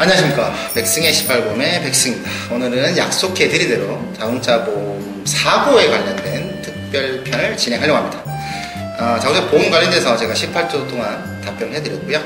안녕하십니까. 백승의 18범의 백승입니다. 오늘은 약속해드리대로 자동차 보험 사고에 관련된 특별편을 진행하려고 합니다. 자동차 보험 관련돼서 제가 18조 동안 답변을 해드렸고요.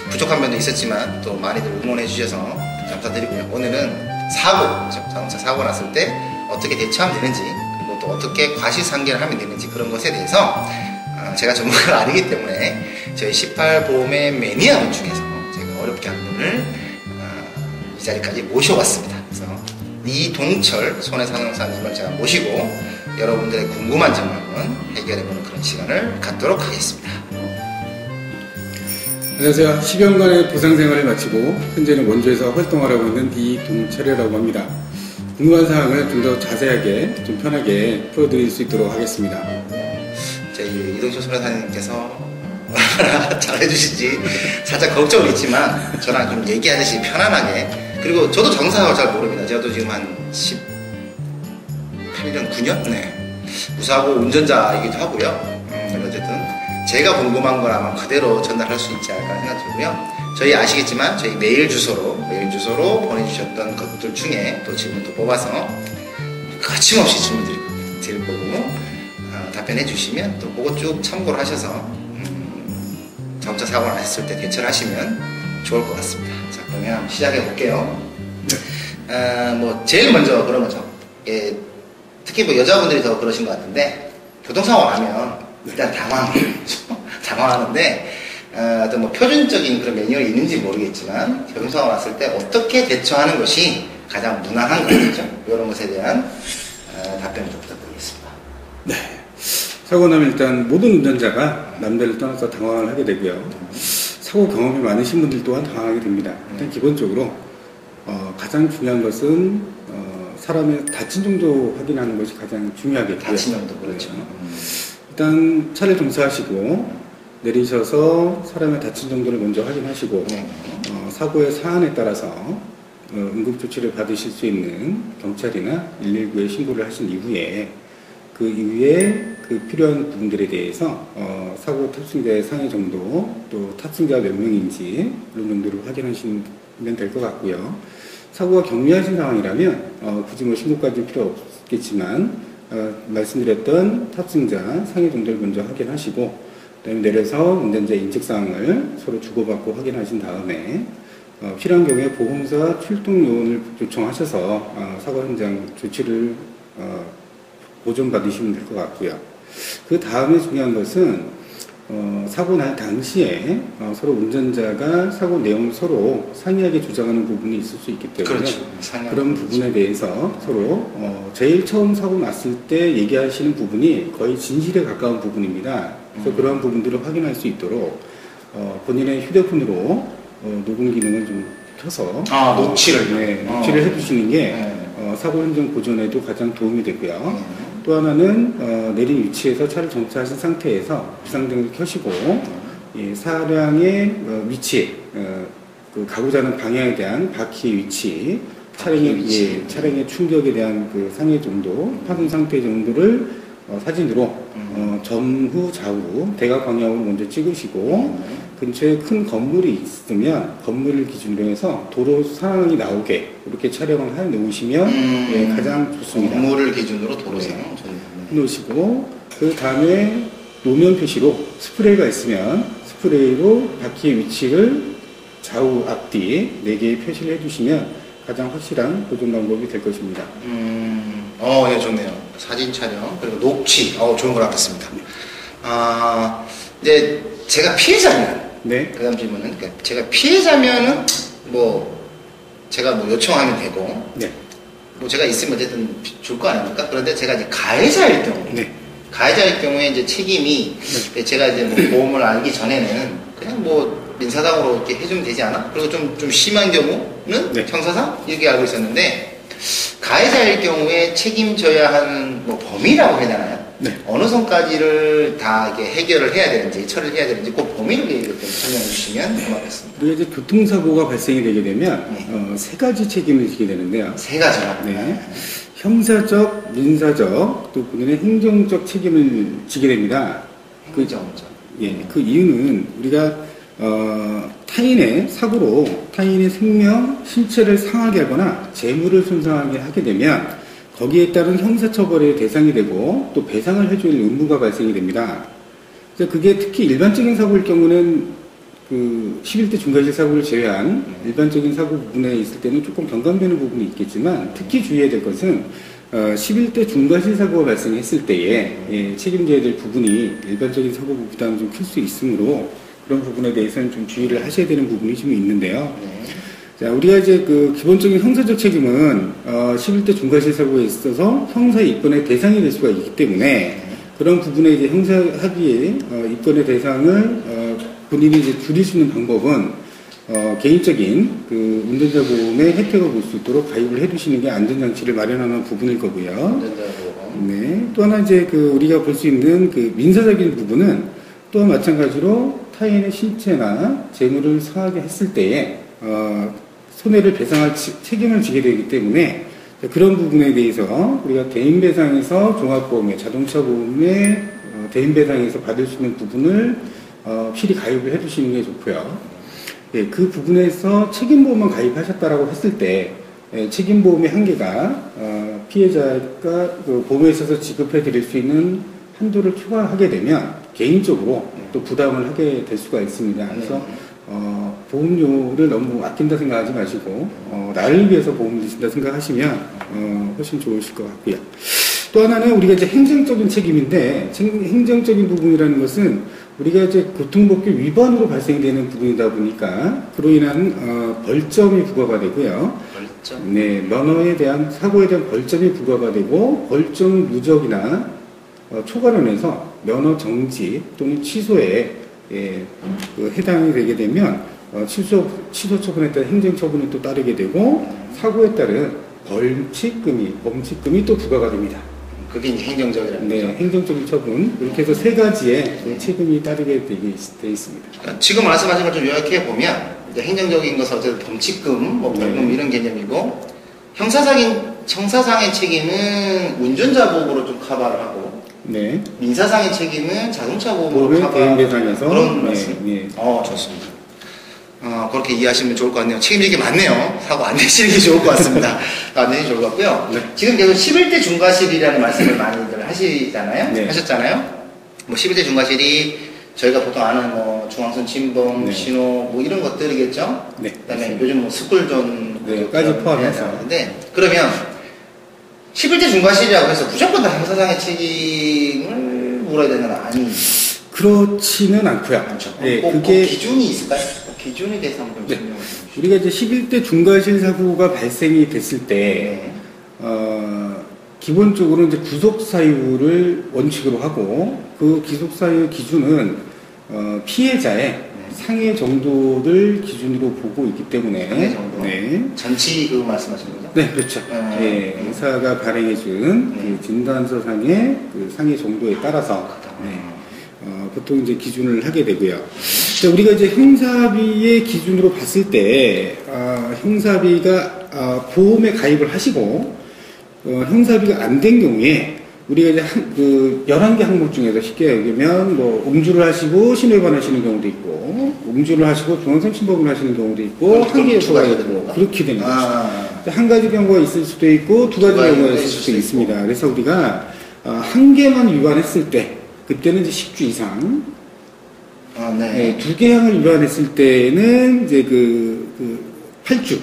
부족한 면도 있었지만 또 많이들 응원해 주셔서 감사드리고요. 오늘은 자동차 사고 났을 때 어떻게 대처하면 되는지, 그리고 또 어떻게 과실상계를 하면 되는지, 그런 것에 대해서 제가 전문가를 아니기 때문에 저희 18보험의 매니아분 중에서 제가 어렵게 한 분을 이 자리까지 모셔왔습니다. 그래서 이동철 손해상담사님을 제가 모시고 여러분들의 궁금한 점을 한번 해결해보는 그런 시간을 갖도록 하겠습니다. 안녕하세요. 10여년간의 보상생활을 마치고 현재는 원주에서 활동을 하고 있는 이동철이라고 합니다. 궁금한 사항을 좀 더 자세하게, 좀 편하게 풀어드릴 수 있도록 하겠습니다. 저희 이동철 손해사님께서 얼마나 잘해주신지 살짝 걱정은 있지만 저랑 좀 얘기하듯이 편안하게, 그리고 저도 정상을 잘 모릅니다. 저도 지금 한 18년, 9년? 네. 무사고 운전자이기도 하고요. 어쨌든 제가 궁금한 걸 아마 그대로 전달할 수 있지 않을까 생각 들고요. 저희 아시겠지만 저희 메일 주소로 보내주셨던 것들 중에 또 질문도 뽑아서 거침없이 질문 드릴 거고 답변해 주시면 또 그거 쭉 참고를 하셔서 자동차 사고가 났을 때 대처를 하시면 좋을 것 같습니다. 자, 그러면 시작해 볼게요. 제일 먼저 그런 거죠. 특히 여자분들이 더 그러신 것 같은데, 교통사고 나면 일단 당황하는데, 어떤 표준적인 그런 매뉴얼이 있는지 모르겠지만, 교통사고 났을 때 어떻게 대처하는 것이 가장 무난한 거죠. 이런 것에 대한 답변을 좀 부탁드리겠습니다. 네. 사고 나면 일단 모든 운전자가 남들을 떠나서 당황을 하게 되고요. 사고 경험이 많으신 분들 또한 당황하게 됩니다. 일단 기본적으로 가장 중요한 것은 사람의 다친 정도 확인하는 것이 가장 중요하겠고요. 다친 정도, 그렇죠. 일단 차를 정차하시고 내리셔서 사람의 다친 정도를 먼저 확인하시고 사고의 사안에 따라서 응급조치를 받으실 수 있는 경찰이나 119에 신고를 하신 이후에 그 이후에 그 필요한 부분들에 대해서 사고 탑승자의 상해 정도, 또 탑승자가 몇 명인지 이런 정도를 확인하시면 될 것 같고요. 사고가 경미하신 상황이라면 굳이 신고까지 필요 없겠지만 말씀드렸던 탑승자 상해 정도를 먼저 확인하시고, 그다음에 내려서 운전자 인적사항을 서로 주고받고 확인하신 다음에 필요한 경우에 보험사 출동 요원을 요청하셔서 사고 현장 조치를 보존받으시면 될 것 같고요. 그 다음에 중요한 것은 사고 날 당시에 서로 운전자가 사고 내용을 서로 상이하게 주장하는 부분이 있을 수 있기 때문에, 그렇죠. 그런 부분에 대해서 서로 제일 처음 사고 났을 때 얘기하시는 부분이 거의 진실에 가까운 부분입니다. 그래서 그러한 부분들을 확인할 수 있도록 본인의 휴대폰으로 녹음 기능을 좀 켜서 녹취를 해주시는 게 사고 현장 보존에도 가장 도움이 되고요. 또 하나는 내린 위치에서 차를 정차하신 상태에서 비상등을 켜시고 차량의 위치, 그 가고자 하는 방향에 대한 바퀴의 위치, 차량의 충격에 대한 그 상해 정도, 파손 상태 정도를 사진으로 전후 좌우 대각 방향으로 먼저 찍으시고 근처에 큰 건물이 있으면 건물을 기준으로 해서 도로 상황이 나오게 이렇게 촬영을 해 놓으시면 가장 좋습니다. 건물을 기준으로 도로 상황 놓으시고, 그 다음에 노면 표시로 스프레이가 있으면 스프레이로 바퀴의 위치를 좌우 앞뒤 4개의 표시를 해주시면 가장 확실한 보존 방법이 될 것입니다. 네, 좋네요. 사진 촬영, 그리고 녹취, 좋은 걸 알았습니다. 이제 제가 피해자면, 그 다음 질문은, 제가 피해자면은, 제가 요청하면 되고, 제가 있으면 어쨌든 줄 거 아닙니까? 그런데 제가 이제 가해자일 경우에 이제 책임이, 제가 이제 보험을 알기 전에는 그냥 민사상으로 이렇게 해주면 되지 않아? 그리고 좀 심한 경우는 형사상? 이렇게 알고 있었는데, 가해자일 경우에 책임져야 하는 범위라고 해야 되나요? 어느 선까지를 다 이렇게 해결을 해야 되는지, 처리를 해야 되는지, 그 범위를 좀 설명해 주시면 고맙겠습니다. 우리가 이제 교통사고가 발생이 되게 되면 3가지 책임을 지게 되는데요. 3가지요? 형사적, 민사적, 또 본인의 행정적 책임을 지게 됩니다. 행정적. 그 이유는 우리가 타인의 사고로 타인의 생명, 신체를 상하게 하거나 재물을 손상하게 하게 되면 거기에 따른 형사처벌의 대상이 되고 또 배상을 해줄 의무가 발생이 됩니다. 그래서 그게 특히 일반적인 사고일 경우는 그 11대 중과실 사고를 제외한 일반적인 사고 부분에 있을 때는 조금 경감되는 부분이 있겠지만 특히 주의해야 될 것은 11대 중과실 사고가 발생했을 때에 책임져야 될 부분이 일반적인 사고보다는 좀 클 수 있으므로 그런 부분에 대해서는 좀 주의를 하셔야 되는 부분이 좀 있는데요. 자, 우리가 이제 그 기본적인 형사적 책임은 11대 중과실 사고에 있어서 형사 입건의 대상이 될 수가 있기 때문에 그런 부분에 이제 형사 합의의 입건의 대상을 본인이 이제 줄일 수 있는 방법은 개인적인 그 운전자 보험의 혜택을 볼 수 있도록 가입을 해두시는 게 안전장치를 마련하는 부분일 거고요. 운전자 보험. 네. 또 하나 이제 그 우리가 볼 수 있는 그 민사적인 부분은 또한 마찬가지로 타인의 신체나 재물을 상하게 했을 때에 손해를 배상할 책임을 지게 되기 때문에 그런 부분에 대해서 우리가 대인배상에서 종합보험에 자동차보험에 대인배상에서 받을 수 있는 부분을 필히 가입을 해두시는 게 좋고요. 예, 그 부분에서 책임보험만 가입하셨다라고 했을 때 책임보험의 한계가 피해자가 그 보험에 있어서 지급해 드릴 수 있는 한도를 초과하게 되면 개인적으로 또 부담을 하게 될 수가 있습니다. 그래서 보험료를 너무 아낀다 생각하지 마시고 나를 위해서 보험을 드신다 생각하시면 훨씬 좋으실 것 같고요. 또 하나는 우리가 이제 행정적인 책임인데 행정적인 부분이라는 것은 우리가 이제 교통법규 위반으로 발생되는 부분이다 보니까 그로 인한 벌점이 부과가 되고요. 벌점? 네, 면허에 대한 사고에 대한 벌점이 부과가 되고 벌점 누적이나 초과로 인해서 면허 정지 또는 취소에 그 해당이 되게 되면 취소 처분에 따른 행정 처분이 또 따르게 되고 사고에 따른 범칙금이 또 부과가 됩니다. 그게 이제 행정적이라는 네, 거죠. 행정적인 처분 이렇게 해서 세 가지의 책임이 따르게 되어 있습니다. 그러니까 지금 말씀하신 걸 좀 요약해 보면 이제 행정적인 것은 어쨌든 범칙금, 뭐 벌금 이런 개념이고 형사상의 책임은 운전자 보험으로 좀 커버를 하고 네. 민사상의 책임은 자동차 보험으로 보험의 커버하는 대인배상에서 그런 말씀. 네. 좋습니다. 그렇게 이해하시면 좋을 것 같네요. 책임질 게 많네요. 사고 안 내시는 게 좋을 것 같습니다. 안 내시는 게 좋을 것 같고요. 네. 지금 계속 11대 중과실이라는 말씀을 많이들 하시잖아요. 네. 하셨잖아요. 뭐 11대 중과실이 저희가 보통 아는 뭐 중앙선 침범, 네. 신호 뭐 이런 것들이겠죠. 네. 그다음에 요즘 뭐 스쿨존 까지 포함해서. 근데 그러면 11대 중과실이라고 해서 무조건 다 형사상의 책임을 물어야 되는 건 아니. 그렇지는 않고요. 않죠. 네, 그게 기준이 있을까요? 기준에 대해서 한번 네. 설명해 주시죠. 우리가 이제 11대 중과실 사고가 발생이 됐을 때, 기본적으로 이제 구속 사유를 원칙으로 하고, 그 구속 사유 기준은, 피해자의 상해 정도를 기준으로 보고 있기 때문에, 상해 정도? 네. 전치 그거 말씀하시는 거죠? 네, 그렇죠. 예, 의사가 발행해준 그 진단서상의 그 상해 정도에 따라서, 보통 이제 기준을 하게 되고요. 자, 우리가 이제 형사비의 기준으로 봤을 때, 형사비가, 보험에 가입을 하시고, 형사비가 안 된 경우에, 우리가 이제 11개 항목 중에서 쉽게 얘기하면, 뭐, 음주를 하시고 신호위반 하시는 경우도 있고, 음주를 하시고 중앙선 침범을 하시는 경우도 있고, 한 개의 경우가 있고, 그렇게 되는 거죠. 한 가지 경우가 있을 수도 있고, 두 가지 경우가 있을 수도 있습니다. 그래서 우리가, 한 개만 위반했을 때, 그때는 이제 10주 이상, 네, 2개 항을 위반했을 때는 이제 8주.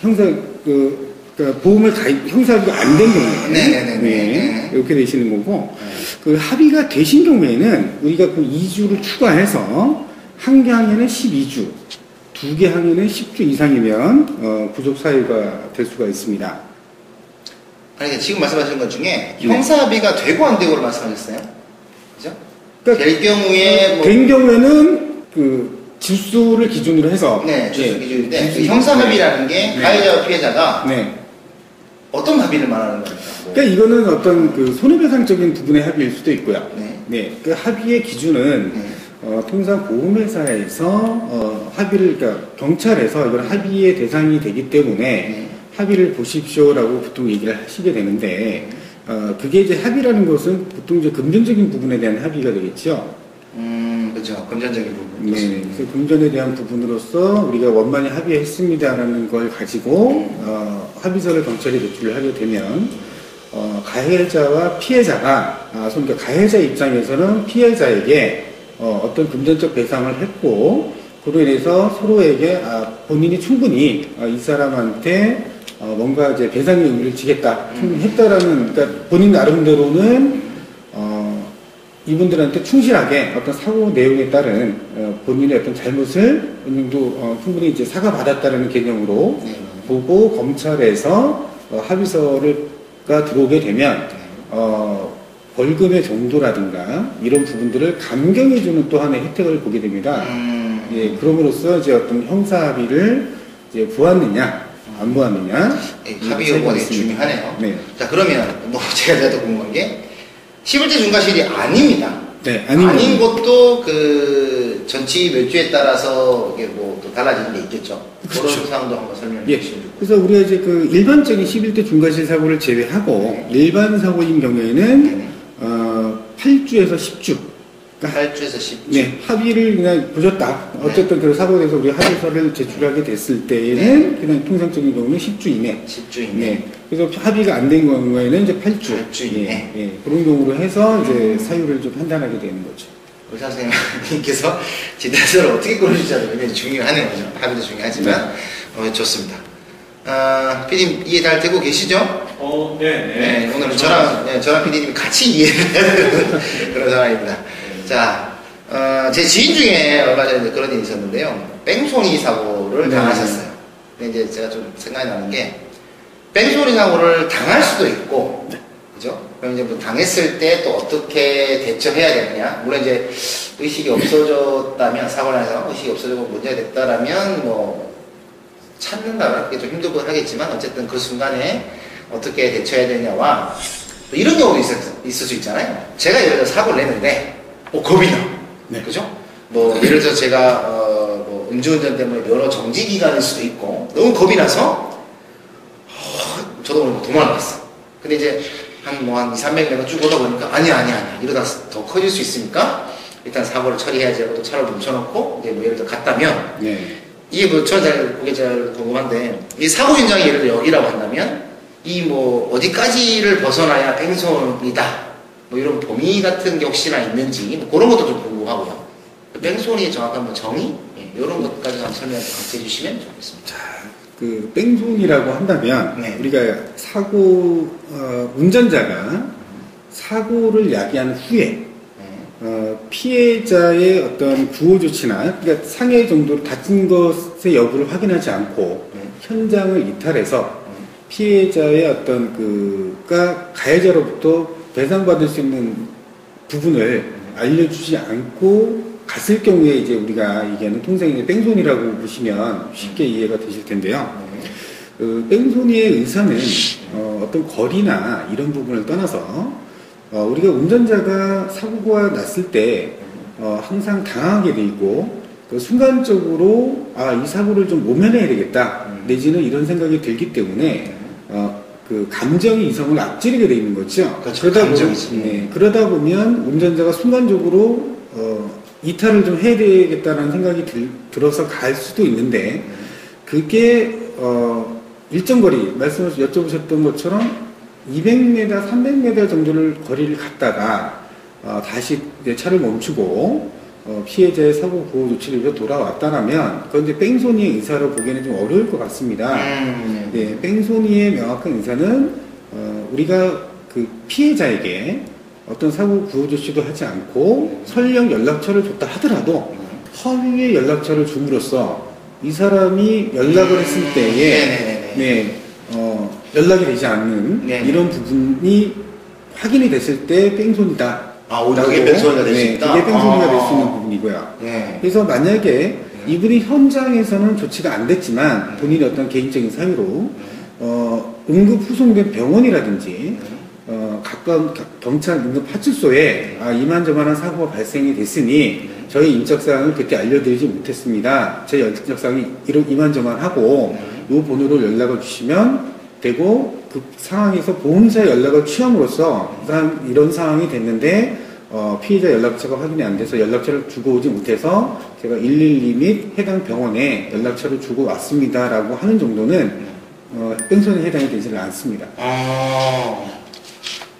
그러니까 보험을 형사비가 안 된 경우에. 네, 이렇게 되시는 거고, 그 합의가 되신 경우에는 우리가 그 2주를 추가해서 한 개 항에는 12주, 2개 항에는 10주 이상이면, 구속 사유가 될 수가 있습니다. 아니, 지금 말씀하신 것 중에 형사비가 되고 안 되고를 말씀하셨어요? 그죠? 그러니까 될 경우에 된 경우에는 그 질수를 기준으로 해서 네, 질수 기준인데 그 형사합의라는 게 가해자와 피해자가 어떤 합의를 말하는 겁니까? 그러니까 이거는 어떤 그 손해배상적인 부분의 합의일 수도 있고요. 네. 그 합의의 기준은 통상 보험회사에서 합의를 그러니까 경찰에서 이건 합의의 대상이 되기 때문에 합의를 보십시오라고 보통 얘기를 하시게 되는데. 그게 이제 합의라는 것은 보통 이제 금전적인 부분에 대한 합의가 되겠죠. 그렇죠. 금전적인 부분. 네, 그래서 금전에 대한 부분으로서 우리가 원만히 합의했습니다라는 걸 가지고 합의서를 경찰에 제출을 하게 되면 가해자와 피해자가 그러니까 가해자 입장에서는 피해자에게 어떤 금전적 배상을 했고 그로 인해서 서로에게 본인이 충분히 이 사람한테 뭔가 이제 배상의 의무를 지겠다, 충분히 했다라는, 그러니까 본인 나름대로는 이분들한테 충실하게 어떤 사고 내용에 따른 본인의 어떤 잘못을 어느 정도 충분히 이제 사과받았다는 개념으로 보고 검찰에서 합의서가 들어오게 되면 벌금의 정도라든가 이런 부분들을 감경해주는 또 하나의 혜택을 보게 됩니다. 예, 그럼으로써 이제 어떤 형사 합의를 이제 보았느냐 안 보았느냐 합의 여부가 되게 중요하네요. 네. 자 그러면 뭐 제가 더 궁금한 게 11대 중과실이 아닙니다. 네, 아닌 것도 그 전치 몇 주에 따라서 이게 뭐 또 달라지는 게 있겠죠. 그런 사항도 한번 설명해 예. 주시면 좋겠습니다. 그래서 우리가 이제 그 일반적인 11대 중과실 사고를 제외하고 일반 사고인 경우에는 8주에서 10주. 그러니까 8주에서 10주. 네, 합의를 그냥 보셨다. 어쨌든 그 사고에 대해서 우리 합의서를 제출하게 됐을 때에는 그냥 통상적인 경우는 10주 이내. 10주 이내. 네. 그래서 합의가 안 된 경우에는 이제 8주. 8주 이내. 예, 예. 그런 경우로 해서 이제 사유를 좀 판단하게 되는 거죠. 의사 선생님께서 진단서를 어떻게 끌어주자도 굉장히 중요하네요. 합의도 중요하지만 좋습니다. PD님 이해 잘 되고 계시죠? 네. 오늘 저랑 PD님이 같이 이해를 해야 되는 그런 상황입니다. 자, 제 지인 중에 얼마 전에 그런 일이 있었는데요. 뺑소니 사고를 당하셨어요. 근데 이제 제가 좀 생각이 나는 게 뺑소니 사고를 당할 수도 있고, 그죠? 그럼 이제 뭐 당했을 때 또 어떻게 대처해야 되느냐. 물론 이제 의식이 없어졌다면, 사고를 해서 의식이 없어지고 문제가 됐다라면, 뭐, 찾는다, 그게 좀 힘들고 하겠지만, 어쨌든 그 순간에 어떻게 대처해야 되냐와, 또 이런 경우도 있을 수 있잖아요. 제가 예를 들어 사고를 냈는데, 겁이 나. 네. 그죠? 뭐, 예를 들어 제가, 뭐, 음주운전 때문에 면허 정지 기간일 수도 있고, 너무 겁이 나서, 저도 오늘 도망갔어. 근데 이제, 한 2, 300m 쭉 오다 보니까, 아니야. 이러다 더 커질 수 있으니까, 일단 사고를 처리해야지 하고 또 차를 멈춰놓고, 이제 뭐 예를 들어 갔다면, 네. 이게 뭐, 그게 잘 궁금한데, 이 사고 현장이 예를 들어 여기라고 한다면, 이 뭐, 어디까지를 벗어나야 뺑소니다. 뭐 이런 범위 같은 게 혹시나 있는지, 뭐 그런 것도 좀 궁금하고요. 뺑소니의 정확한 뭐 정의? 이런 것까지 한번 설명 같이 해주시면 좋겠습니다. 자, 그 뺑소니라고 한다면 네. 우리가 운전자가 사고를 야기한 후에 피해자의 어떤 구호 조치나 그러니까 상해 정도로 다친 것의 여부를 확인하지 않고 현장을 이탈해서 피해자의 어떤 그가 가해자로부터 배상받을 수 있는 부분을 알려주지 않고 갔을 경우에 이제 우리가 얘기하는 통상의 뺑소니라고 보시면 쉽게 이해가 되실 텐데요. 뺑소니의 의사는 어떤 거리나 이런 부분을 떠나서 우리가 운전자가 사고가 났을 때 항상 당하게 돼 있고 순간적으로 이 사고를 좀 모면해야 되겠다 내지는 이런 생각이 들기 때문에 그 감정이 이성을 앞지르게 돼 있는 거죠. 그렇죠. 그러다 보면 운전자가 순간적으로 이탈을 좀 해야 되겠다는 생각이 들어서 갈 수도 있는데 그게 일정 거리 여쭤보셨던 것처럼 200m, 300m 정도를 거리를 갔다가 다시 이제 차를 멈추고 피해자의 사고 보호 조치를 위해서 돌아왔다라면 그건 이제 뺑소니의 의사로 보기에는 좀 어려울 것 같습니다. 네, 뺑소니의 명확한 의사는 우리가 그 피해자에게 어떤 사고 구호 조치도 하지 않고 설령 연락처를 줬다 하더라도 허위의 연락처를 줌으로써 이 사람이 연락을 했을 때에 연락이 되지 않는 이런 부분이 확인이 됐을 때 뺑소니다. 그게 뺑소니가 될 수 있다? 그게 뺑소니가 될 수 있는 부분이고요. 그래서 만약에 이분이 현장에서는 조치가 안 됐지만 본인의 어떤 개인적인 사유로 응급 후송된 병원이라든지 가까운 경찰 응급 파출소에 이만저만한 사고가 발생이 됐으니 저희 인적사항을 그때 알려드리지 못했습니다. 제 인적사항이 이만저만하고 이 번호로 연락을 주시면 되고 그 상황에서 보험사에 연락을 취함으로써 이런 상황이 됐는데 피해자 연락처가 확인이 안 돼서 연락처를 주고 오지 못해서 제가 112 및 해당 병원에 연락처를 주고 왔습니다라고 하는 정도는 뺑소니에 해당이 되지는 않습니다.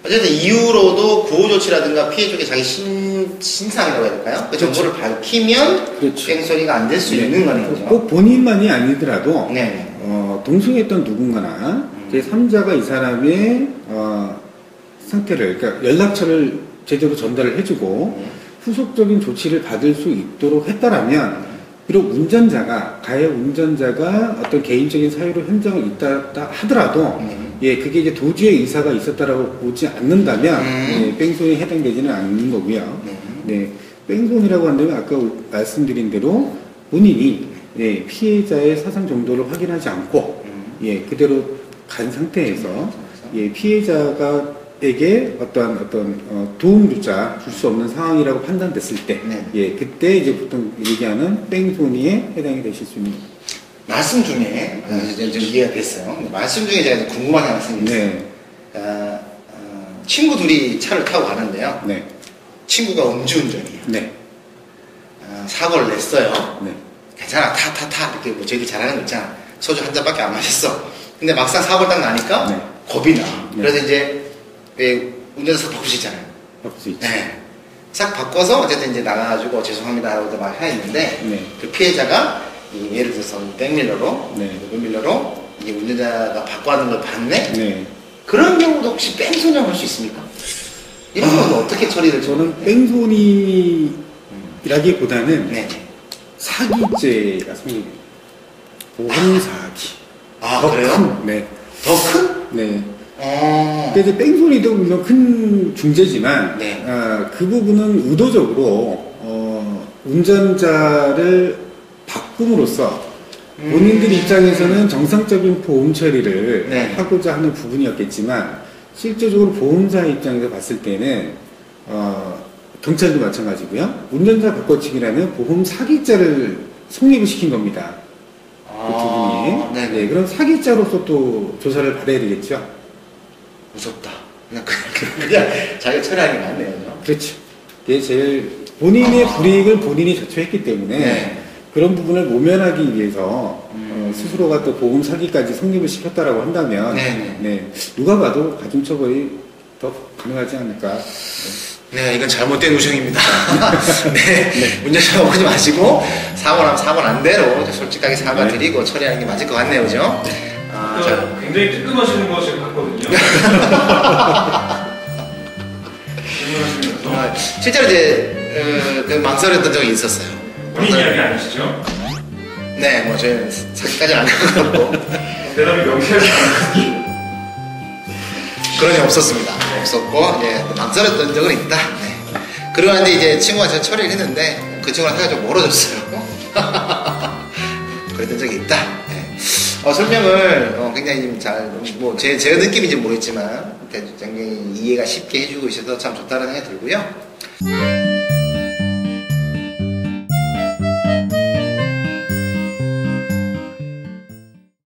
어쨌든 이후로도 구호 조치라든가 피해 쪽에 자기 신상이라고 해야 될까요? 그 정보를 밝히면 그렇죠. 뺑소니가 안 될 수 있는 거네요. 꼭 본인만이 아니더라도 네. 동승했던 누군가나 제3자가 이 사람의 상태를, 그러니까 연락처를 제대로 전달을 해주고 후속적인 조치를 받을 수 있도록 했다라면, 비록 가해 운전자가 어떤 개인적인 사유로 현장에 있다 하더라도 예, 그게 이제 도주의 의사가 있었다라고 보지 않는다면 예, 뺑소니에 해당되지는 않는 거고요. 네, 뺑소니라고 한다면 아까 말씀드린 대로 본인이 예, 피해자의 사상 정도를 확인하지 않고 예, 그대로 간 상태에서 예, 피해자에게 어떤 도움조차 줄 수 없는 상황이라고 판단됐을 때, 예, 그때 이제 보통 얘기하는 뺑소니에 해당이 되실 수 있는 겁니다. 말씀 중에 이제 좀 이해가 됐어요. 말씀 중에 제가 궁금한 게 하나 생겼어요. 네. 친구 둘이 차를 타고 가는데요. 네. 친구가 음주운전이에요. 네. 사고를 냈어요. 네. 괜찮아, 타 이렇게 뭐 저희들 잘하는 거 있잖아. 소주 한 잔밖에 안 마셨어. 근데 막상 사고를 딱 나니까 네. 겁이 나. 네. 그래서 이제 왜 운전자 싹 바꿀 수 있잖아요. 바꿀 수 있죠. 네. 싹 바꿔서 어쨌든 이제 나가가지고 죄송합니다 하고 막 해있는데 네. 그 피해자가 예를 들어서 백밀러로, 네. 밀러로 이게 운전자가 바꿔하는 걸 봤네. 네. 그런 경우도 혹시 뺑소니 할 수 있습니까? 이런 건 어떻게 처리를? 저는 뺑소니라기보다는 네. 사기죄가 성립돼요. 보험 사기. 더 그래요? 큰, 네. 더 큰? 네. 근데 이제 뺑소니도 물론 큰 중죄지만, 네. 그 부분은 의도적으로, 운전자를 바꿈으로써 본인들 입장에서는 정상적인 보험 처리를 네. 하고자 하는 부분이었겠지만, 실제적으로 보험사 입장에서 봤을 때는, 경찰도 마찬가지고요. 운전자 바꿔치기라는 보험 사기죄를 성립을 시킨 겁니다. 그 두 분이. 네, 그럼 사기죄로서 또 조사를 받아야 되겠죠. 무섭다. 그냥 자기가 처리하는 게 낫네요. 그렇죠. 그게 제일 본인의 불이익을 본인이 자초했기 때문에 네. 그런 부분을 모면하기 위해서 스스로가 또 보험 사기까지 성립을 시켰다라고 한다면 네, 누가 봐도 가중처벌이 더 가능하지 않을까. 네, 이건 잘못된 우정입니다. 네, 운전자 오지 마시고 사고 나면 사고 난 대로 솔직하게 사과드리고 처리하는 게 맞을 것 같네요, 그죠? 굉장히 뜨끔하시는 거 제가 봤거든요. 질문하시면서 실제로 이제 그 망설였던 적이 있었어요. 본인 이야기 아니시죠? 네, 뭐 저희는 사기까지는 안 가고 대답이 명쾌하지 않아요. 그런 일 없었습니다. 없었고 이제 망설였던 적은 있다. 네. 그러는데 이제 친구가 저 처리를 했는데 그 친구랑 사이가 좀 멀어졌어요. 그랬던 적이 있다. 네. 설명을 굉장히 잘, 뭐 제 느낌인지 모르겠지만 굉장히 이해가 쉽게 해주고 있어서 참 좋다는 생각이 들고요.